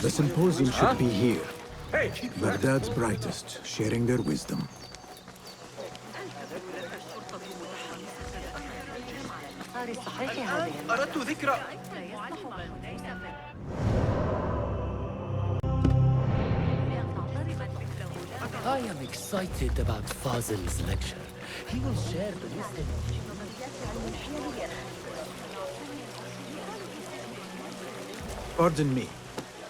The symposium should be here. Baghdad's brightest, sharing their wisdom. أردت ذكر I am excited about Fazil's lecture. He will share the wisdom of Pardon me.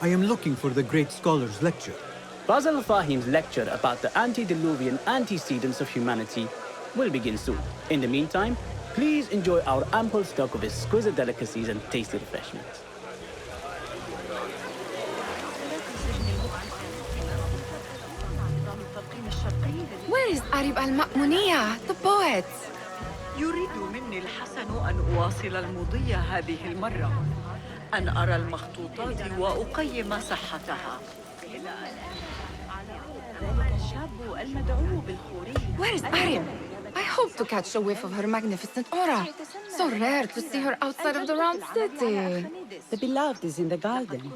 I am looking for the great scholar's lecture. Fazil Fahim's lecture about the antediluvian antecedents of humanity will begin soon. In the meantime, please enjoy our ample stock of exquisite delicacies and tasty refreshments. Where is Arib al-Ma'muniya, the poet? يريد مني الحسن أن أواصل المضي هذه المرة، أن أرى المخطوطات وأقيم صحتها. Where is Arib? I hope to catch a whiff of her magnificent aura. So rare to see her outside of the round city. The beloved is in the garden,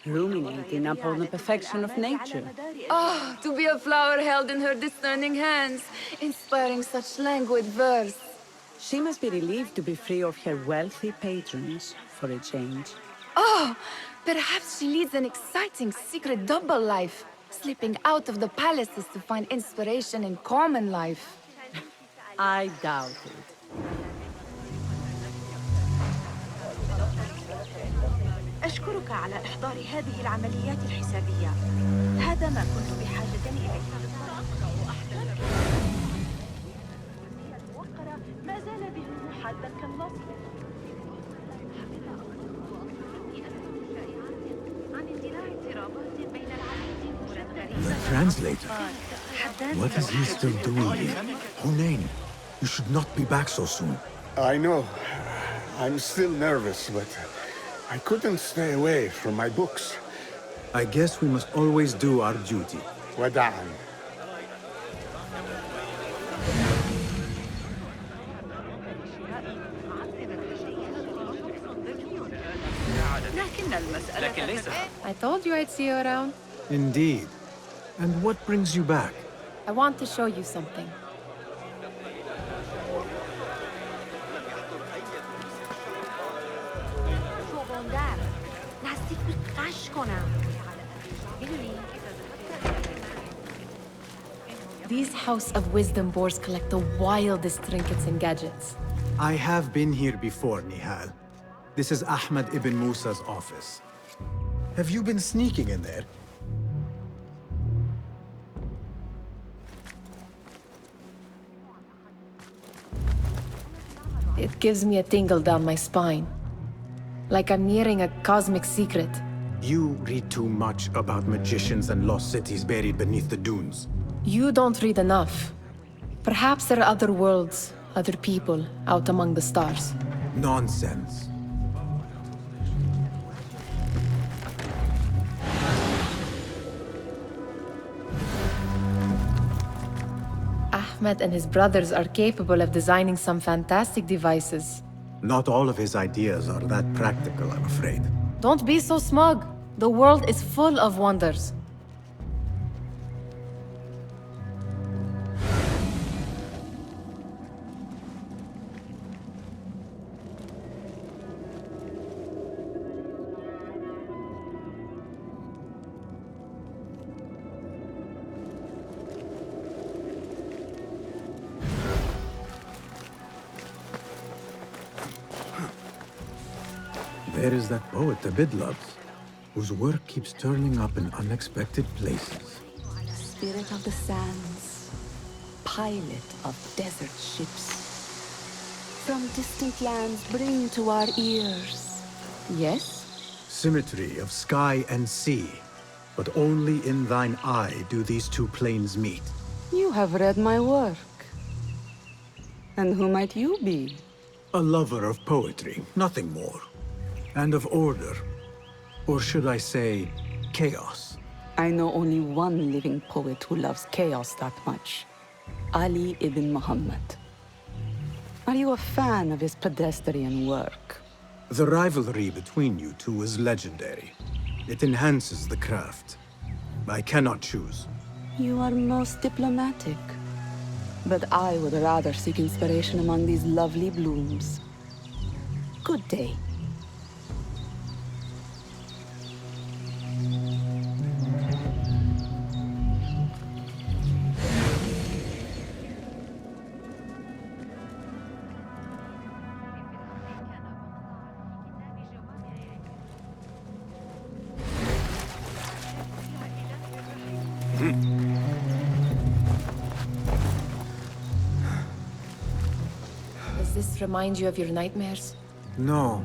ruminating upon the perfection of nature. Oh, to be a flower held in her discerning hands, inspiring such languid verse. She must be relieved to be free of her wealthy patrons for a change. Oh, perhaps she leads an exciting secret double life, slipping out of the palaces to find inspiration in common life. I doubt it. أشكرك على إحضار هذه العمليات الحسابية. هذا ما كنت بحاجة إليه. ما زال ذهنه حادا كالنصر. The translator? What is he still doing here? Hunain, you should not be back so soon. I know. I'm still nervous, but I couldn't stay away from my books. I guess we must always do our duty. وداعاً. I told you I'd see you around. Indeed. And what brings you back? I want to show you something. These House of Wisdom boars collect the wildest trinkets and gadgets. I have been here before, Nihal. This is Ahmed ibn Musa's office. Have you been sneaking in there? It gives me a tingle down my spine. Like I'm nearing a cosmic secret. You read too much about magicians and lost cities buried beneath the dunes. You don't read enough. Perhaps there are other worlds, other people, out among the stars. Nonsense. Ahmed and his brothers are capable of designing some fantastic devices. Not all of his ideas are that practical, I'm afraid. Don't be so smug. The world is full of wonders. There is that poet Abid loves, whose work keeps turning up in unexpected places. Spirit of the sands, pilot of desert ships. From distant lands bring to our ears. Yes? Symmetry of sky and sea, but only in thine eye do these two planes meet. You have read my work. And who might you be? A lover of poetry, nothing more. And of order. Or should I say, chaos. I know only one living poet who loves chaos that much. Ali ibn Muhammad. Are you a fan of his pedestrian work? The rivalry between you two is legendary. It enhances the craft. I cannot choose. You are most diplomatic. But I would rather seek inspiration among these lovely blooms. Good day. Does this remind you of your nightmares? No.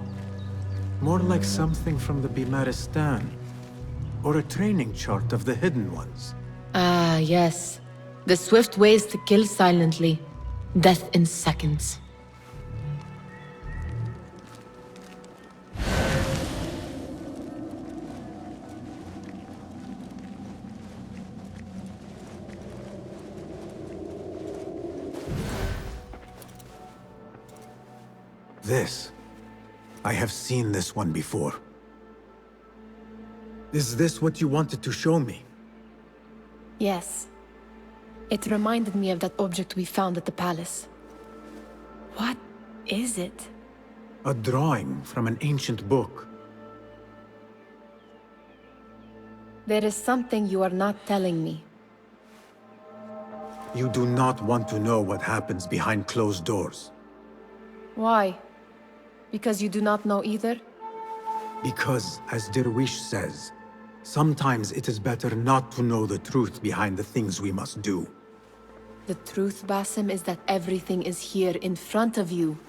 More like something from the Bimaristan. Or a training chart of the Hidden Ones. Ah, yes. The swift ways to kill silently. Death in seconds. This. I have seen this one before. Is this what you wanted to show me? Yes. It reminded me of that object we found at the palace. What is it? A drawing from an ancient book. There is something you are not telling me. You do not want to know what happens behind closed doors. Why? Because you do not know either? Because, as Derwish says, sometimes it is better not to know the truth behind the things we must do. The truth, Basim, is that everything is here in front of you.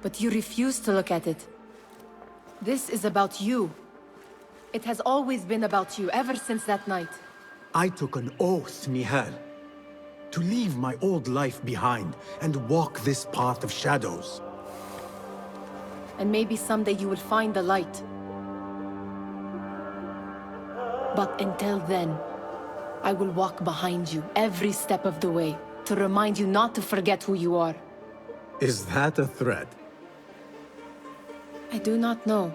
But you refuse to look at it. This is about you. It has always been about you, ever since that night. I took an oath, Nihal, to leave my old life behind and walk this path of shadows. And maybe someday you will find the light. But until then, I will walk behind you every step of the way to remind you not to forget who you are. Is that a threat? I do not know.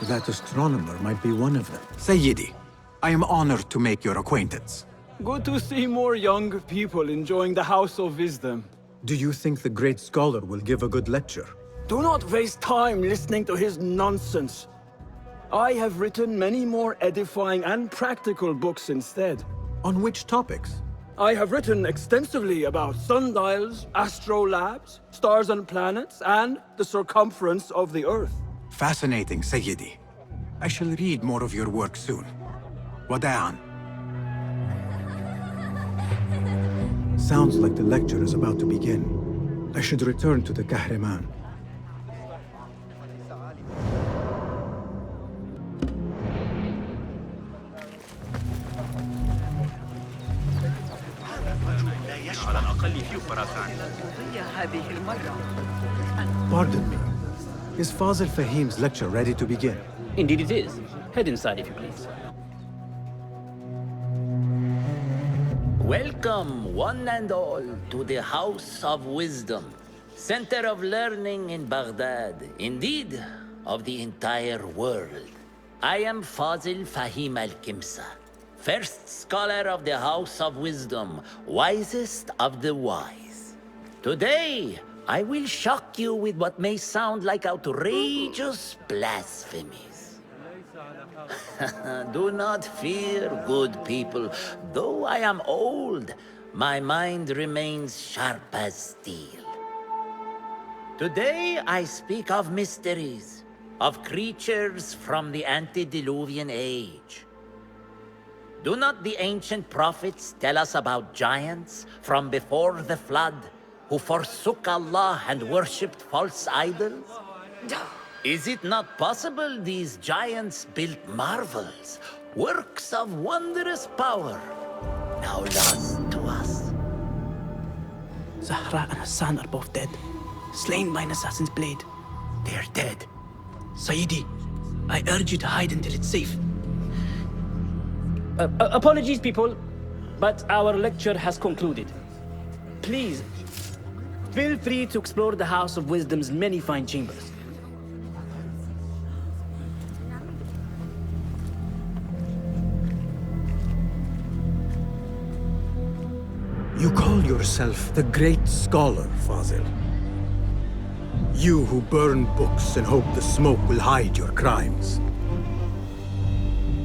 That astronomer might be one of them. Sayyidi, I am honored to make your acquaintance. Good to see more young people enjoying the House of Wisdom. Do you think the great scholar will give a good lecture? Do not waste time listening to his nonsense. I have written many more edifying and practical books instead. On which topics? I have written extensively about sundials, astrolabes, stars and planets, and the circumference of the Earth. Fascinating, Sayyidi. I shall read more of your work soon. Wada'an. Sounds like the lecture is about to begin. I should return to the Kahraman. Pardon me. Is Fazil Fahim's lecture ready to begin? Indeed it is. Head inside if you please. Welcome, one and all, to the House of Wisdom, center of learning in Baghdad, indeed, of the entire world. I am Fazil Fahim al-Kimsa, first scholar of the House of Wisdom, wisest of the wise. Today, I will shock you with what may sound like outrageous blasphemies. Do not fear, good people. Though I am old, my mind remains sharp as steel. Today I speak of mysteries, of creatures from the antediluvian age. Do not the ancient prophets tell us about giants from before the flood who forsook Allah and worshipped false idols? Is it not possible these giants built marvels, works of wondrous power, now lost to us? Zahra and Hassan are both dead, slain by an assassin's blade. They're dead. Sayyidi, I urge you to hide until it's safe. Apologies, people, but our lecture has concluded. Please, feel free to explore the House of Wisdom's many fine chambers. You call yourself the great scholar, Fazil. You who burn books and hope the smoke will hide your crimes.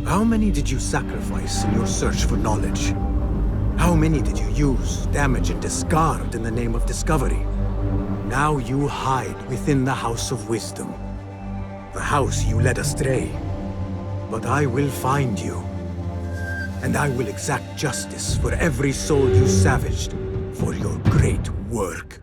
How many did you sacrifice in your search for knowledge? How many did you use, damage, and discard in the name of discovery? Now you hide within the House of Wisdom. The house you led astray. But I will find you. And I will exact justice for every soul you savaged for your great work.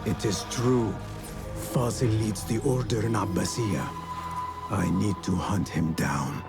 It is true. Fazil leads the Order in Abbasiyah. I need to hunt him down.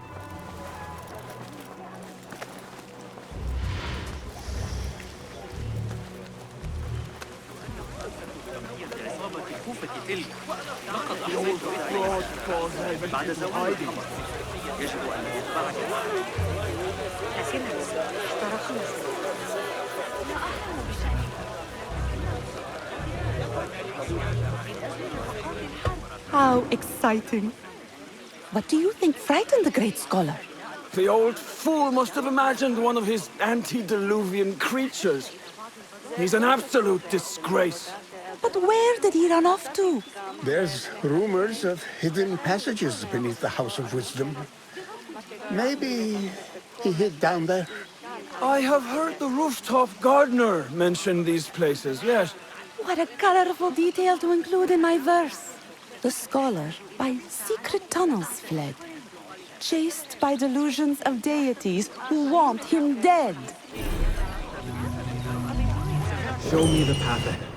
How exciting. What do you think frightened the great scholar? The old fool must have imagined one of his antediluvian creatures. He's an absolute disgrace. But where did he run off to? There's rumors of hidden passages beneath the House of Wisdom. Maybe he hid down there. I have heard the rooftop gardener mention these places, yes. What a colorful detail to include in my verse. The scholar by secret tunnels fled, chased by delusions of deities who want him dead. Show me the path ahead.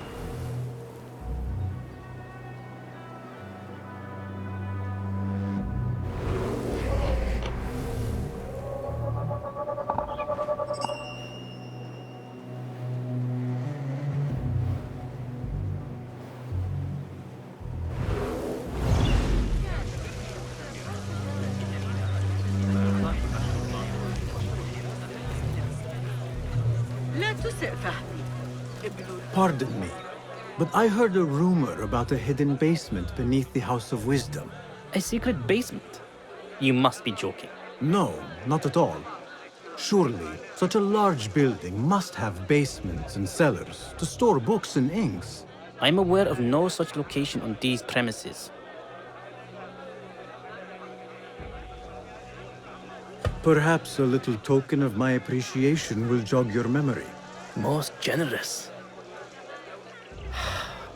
Pardon me, but I heard a rumor about a hidden basement beneath the House of Wisdom. A secret basement? You must be joking. No, not at all. Surely, such a large building must have basements and cellars to store books and inks. I'm aware of no such location on these premises. Perhaps a little token of my appreciation will jog your memory. Most generous.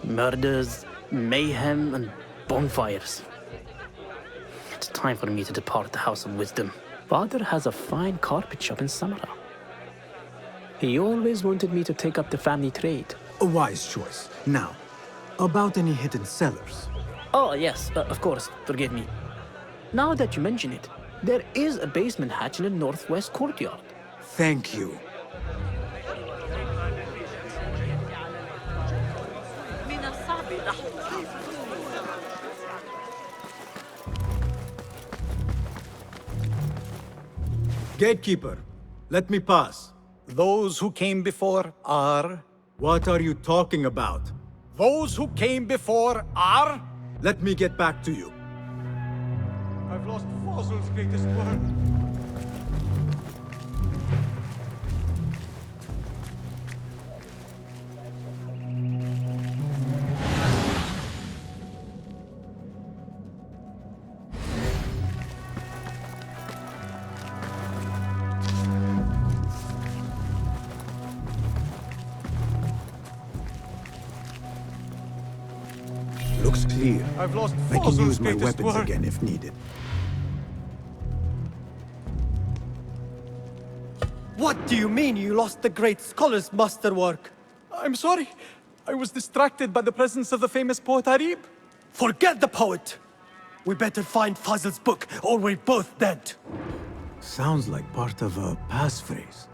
Murders, mayhem, and bonfires. It's time for me to depart the House of Wisdom. Father has a fine carpet shop in Samara. He always wanted me to take up the family trade. A wise choice. Now, about any hidden cellars? Oh, yes, of course, forgive me. Now that you mention it, there is a basement hatch in the northwest courtyard. Thank you. Gatekeeper, let me pass. Those who came before are, What are you talking about? Those who came before are... Let me get back to you. I've lost Fossil's greatest work. Looks clear. I've lost I can Fossil's use my greatest weapons work. again if needed. What do you mean you lost the great scholar's masterwork? I'm sorry. I was distracted by the presence of the famous poet Harib. Forget the poet! We better find Fazl's book, or we're both dead. Sounds like part of a passphrase.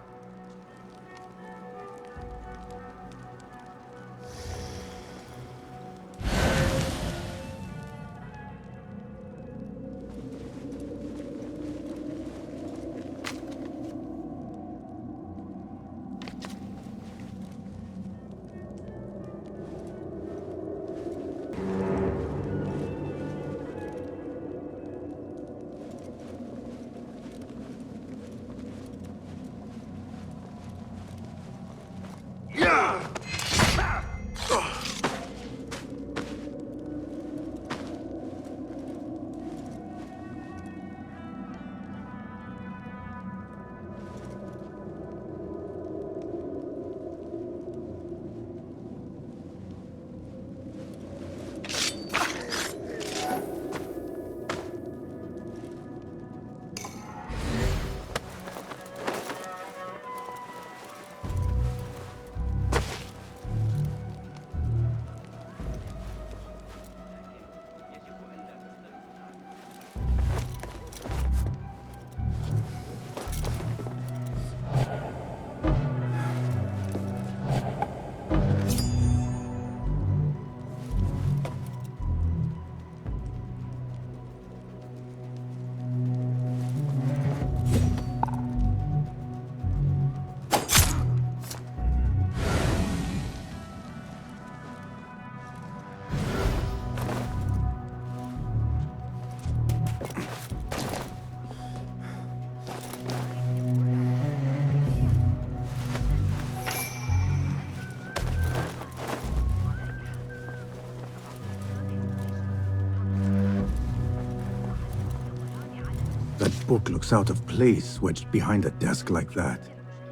That book looks out of place wedged behind a desk like that.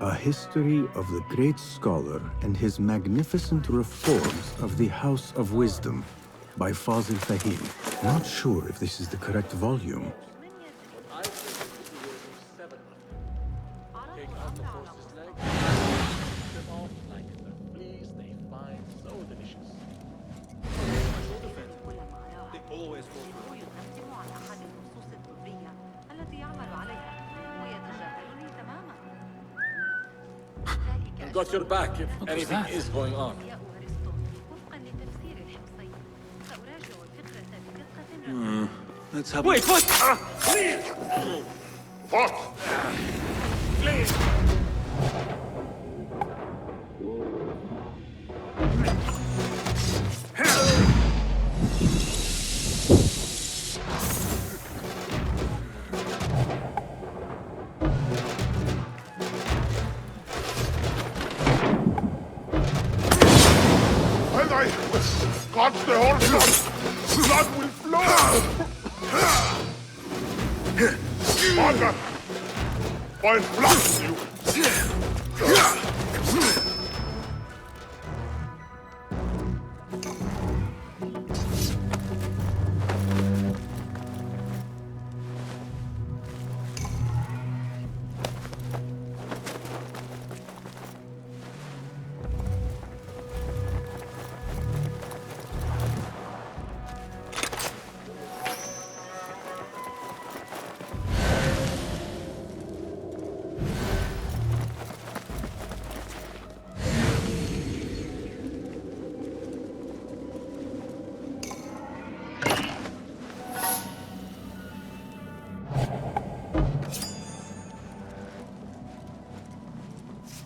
A history of the great scholar and his magnificent reforms of the House of Wisdom by Fazil Fahim. Not sure if this is the correct volume. Got your back if anything is going on. Let's have Wait, what? Please! What? Please! Got the whole blood! Blood will flow! Mother! I'll blast you!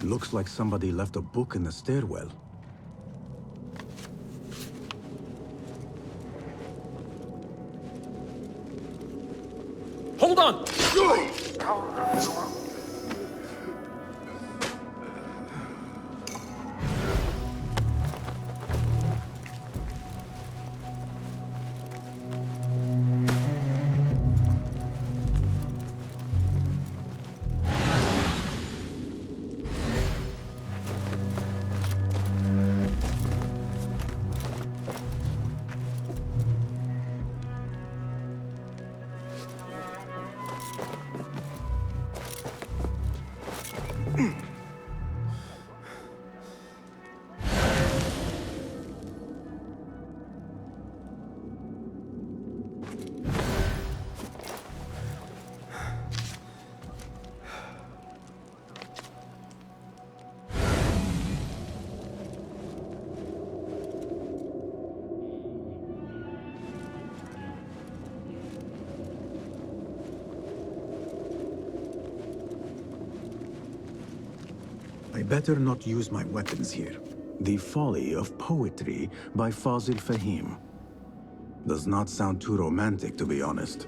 Looks like somebody left a book in the stairwell. I better not use my weapons here. The Folly of Poetry by Fazil Fahim. Does not sound too romantic, to be honest.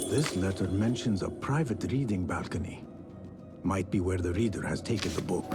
This letter mentions a private reading balcony. Might be where the reader has taken the book.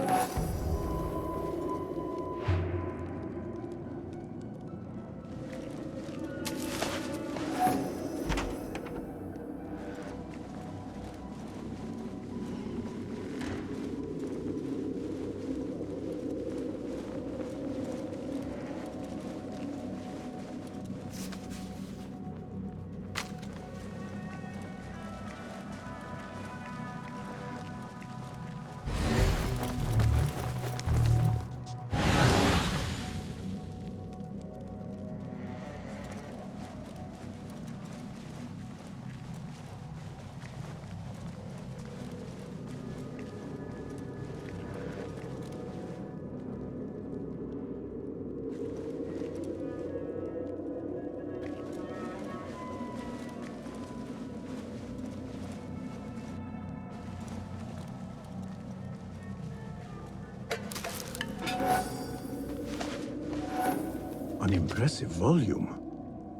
An impressive volume,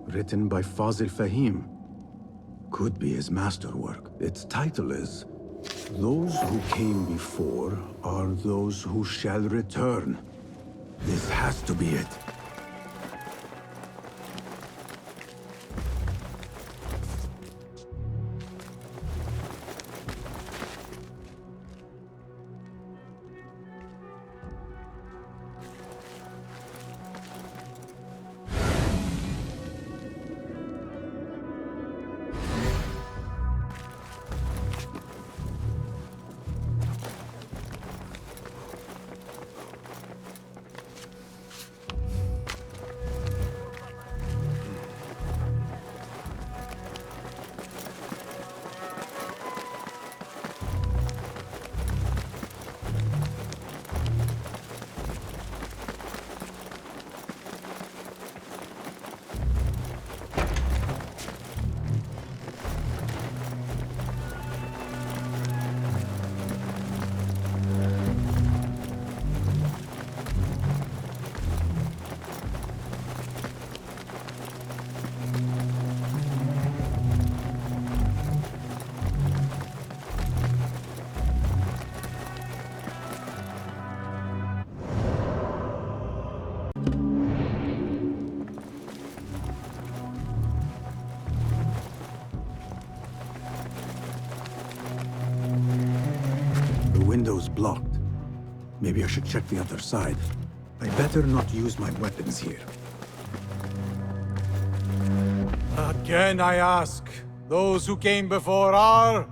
written by Fazil Fahim. Could be his masterwork. Its title is, Those Who Came Before Are Those Who Shall Return. This has to be it. Window's blocked. Maybe I should check the other side. I better not use my weapons here. Again I ask, those who came before are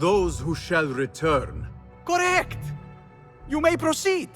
those who shall return. Correct! You may proceed.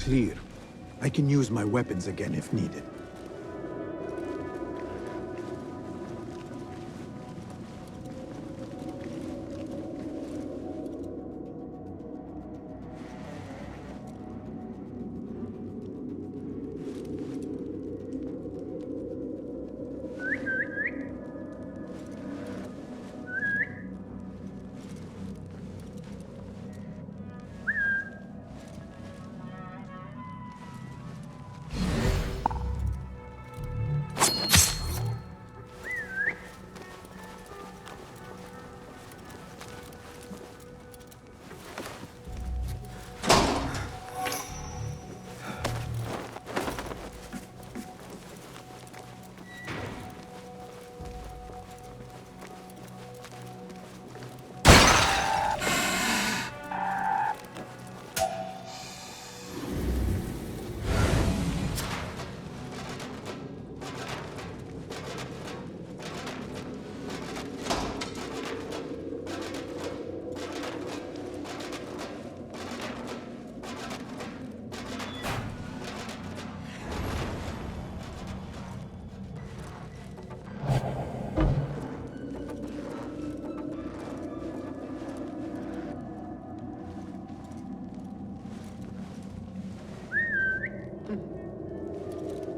clear. I can use my weapons again if needed.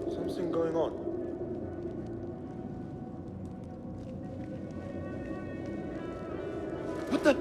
Something going on. What the?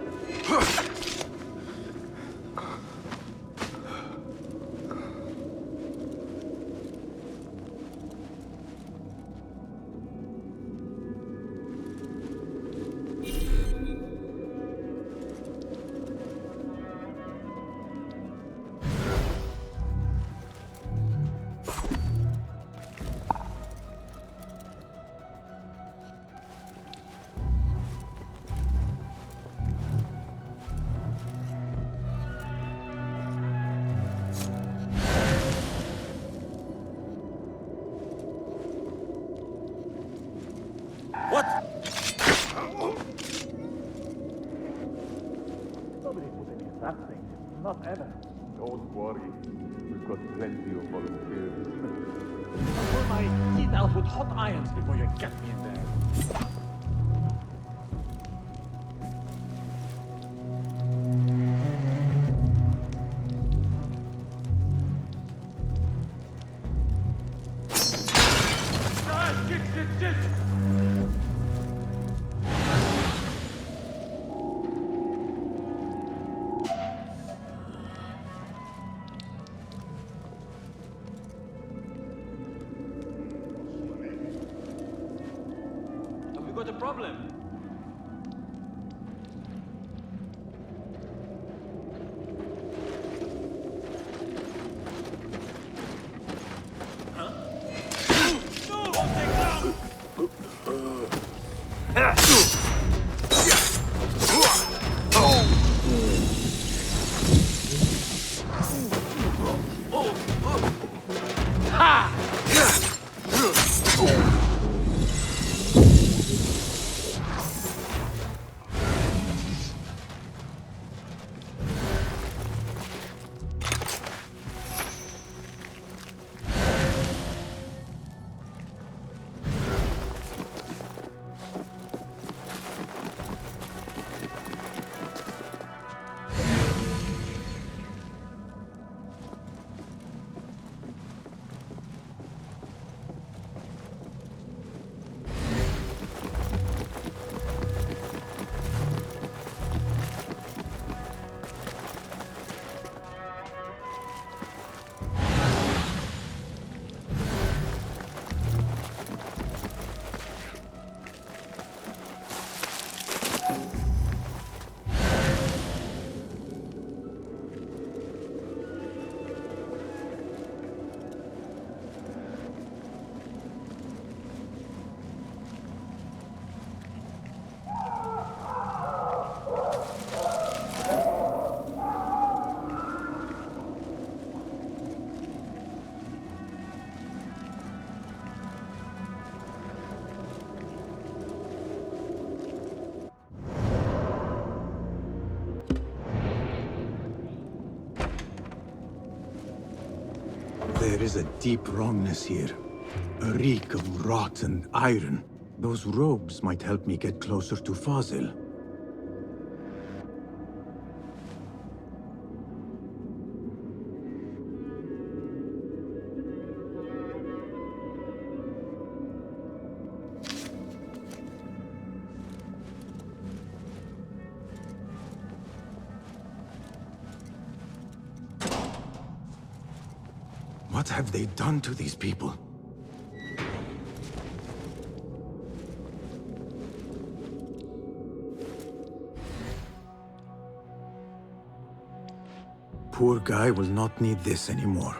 What? Nobody put any of that thing. Not ever. Don't worry. We've got plenty of volunteers. I'll pull my teeth out with hot irons before you get me in there. Got a problem. There is a deep wrongness here. A reek of rot and iron. Those robes might help me get closer to Fazil. What have they done to these people? Poor guy will not need this anymore.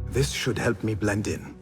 This should help me blend in.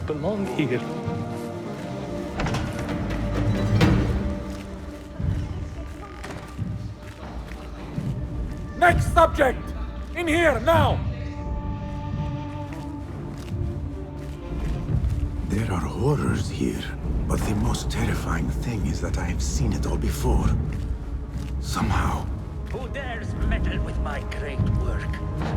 Belong here. Next subject! In here, now! There are horrors here, but the most terrifying thing is that I have seen it all before. Somehow. Who dares meddle with my great work?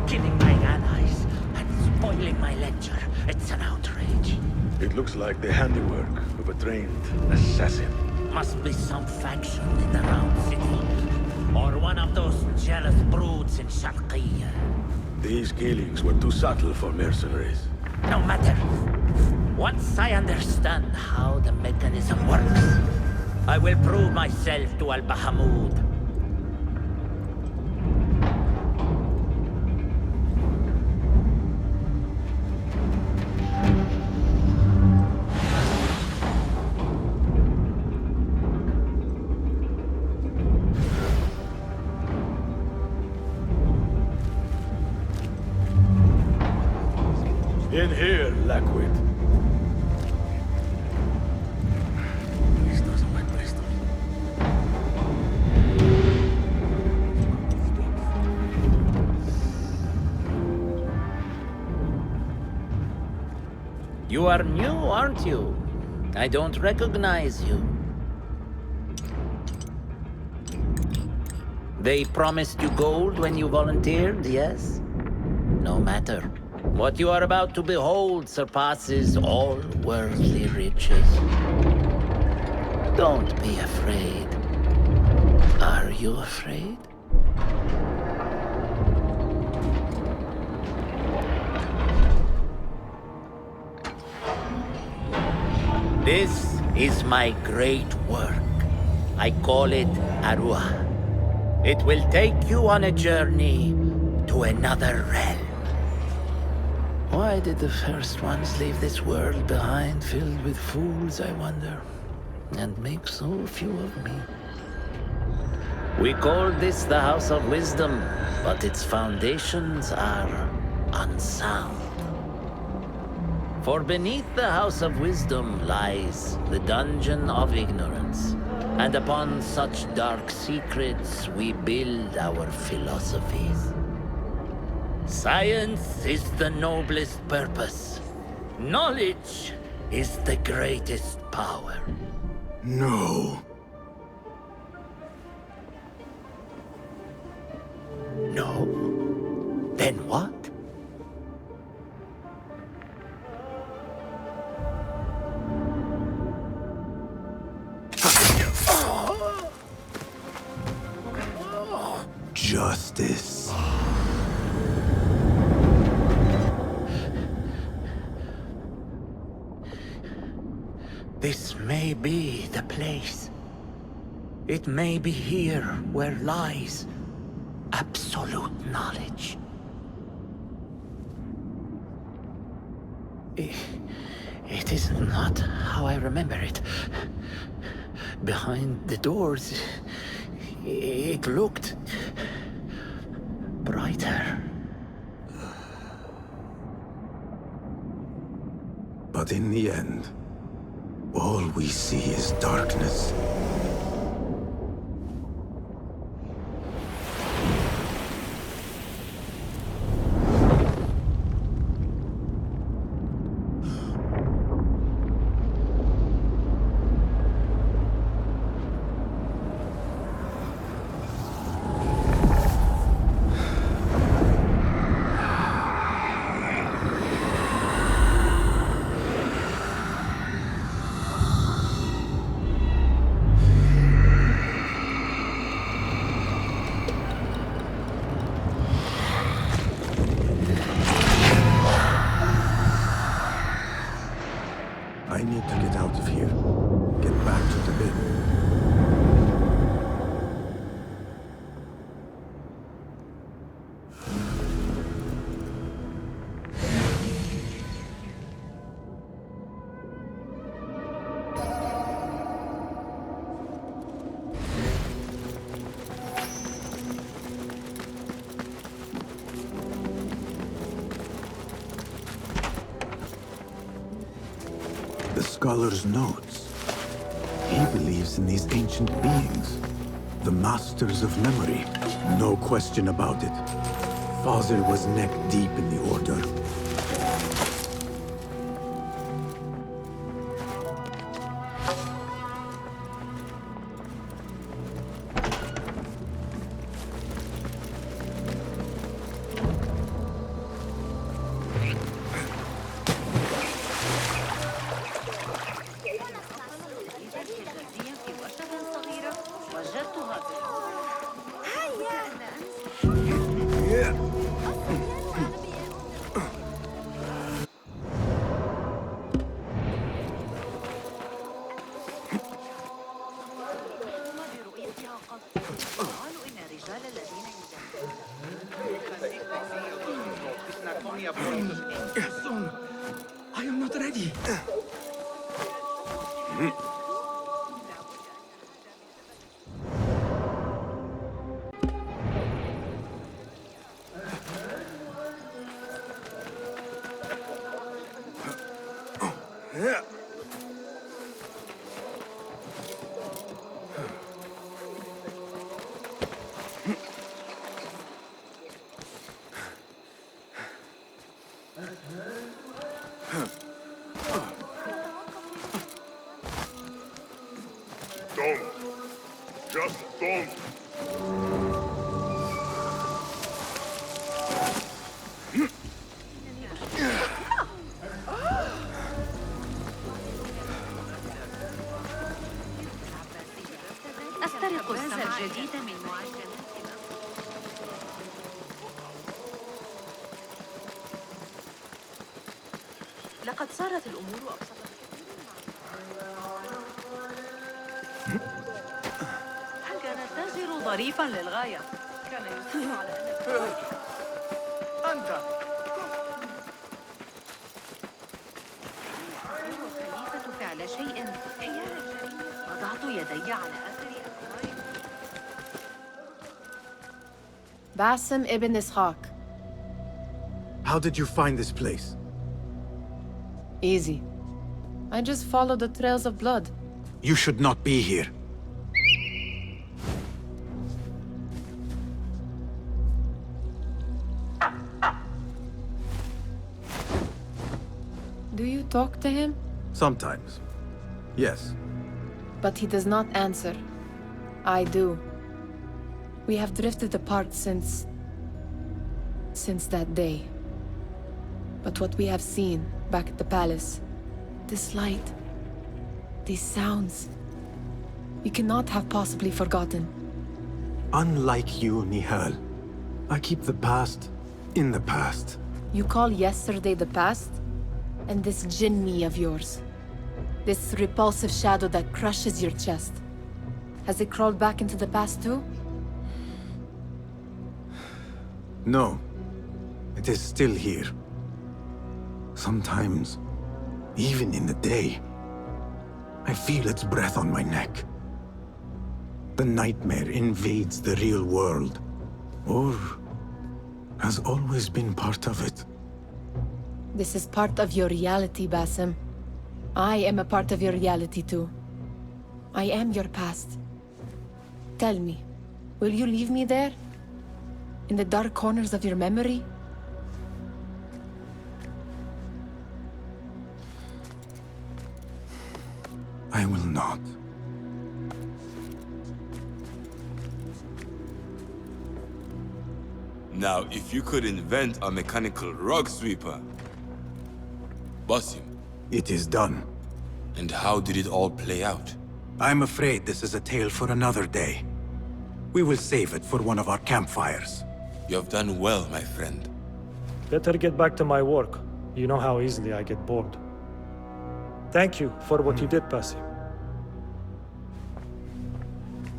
Killing my allies and spoiling my lecture. It's an outrage. It looks like the handiwork of a trained assassin. Must be some faction in the Round City. Or one of those jealous broods in Sharqiyya. These killings were too subtle for mercenaries. No matter. Once I understand how the mechanism works, I will prove myself to Al-Bahamud. In here, Lackwit. You are new, aren't you? I don't recognize you. They promised you gold when you volunteered, yes? No matter. What you are about to behold surpasses all worldly riches. Don't be afraid. Are you afraid? This is my great work. I call it Arua. It will take you on a journey to another realm. Why did the first ones leave this world behind, filled with fools, I wonder, and make so few of me? We call this the House of Wisdom, but its foundations are unsound. For beneath the House of Wisdom lies the Dungeon of Ignorance, and upon such dark secrets we build our philosophies. Science is the noblest purpose. Knowledge is the greatest power. No. No? Then what? Justice. This may be the place. It may be here where lies absolute knowledge. It is not how I remember it. Behind the doors, it looked brighter. But in the end, all we see is darkness. I need to get out of here. Get back to the bin. The scholar's notes. He believes in these ancient beings, the masters of memory. No question about it. Fazil was neck deep in the Order. I am not ready. Don't. Just don't. أسترق السمع الجديد من معجناتنا. لقد صارت الأمور أبسط. كان التاجر ظريفا للغاية. كان يصر على أن أنت الخليفة فعل شيء حيال الجريمة. وضعت يدي على أثر أقوال. Basim ibn Ishaq. How did you find this place? Easy. I just followed the trails of blood. You should not be here. Do you talk to him? Sometimes. Yes. But he does not answer. I do. We have drifted apart since that day. But what we have seen back at the palace, this light, these sounds, we cannot have possibly forgotten. Unlike you, Nihal, I keep the past in the past. You call yesterday the past? And this jinni of yours. This repulsive shadow that crushes your chest. Has it crawled back into the past too? No. It is still here. Sometimes, even in the day, I feel its breath on my neck. The nightmare invades the real world, or has always been part of it. This is part of your reality, Basim. I am a part of your reality too. I am your past. Tell me, will you leave me there? In the dark corners of your memory? I will not. Now, if you could invent a mechanical rug sweeper, Basim. It is done. And how did it all play out? I'm afraid this is a tale for another day. We will save it for one of our campfires. You have done well, my friend. Better get back to my work. You know how easily I get bored. Thank you for what you did, Basim.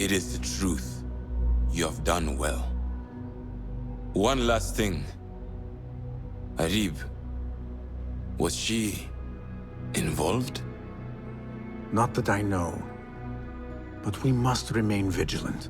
It is the truth. You have done well. One last thing. Arib, was she involved? Not that I know. But we must remain vigilant.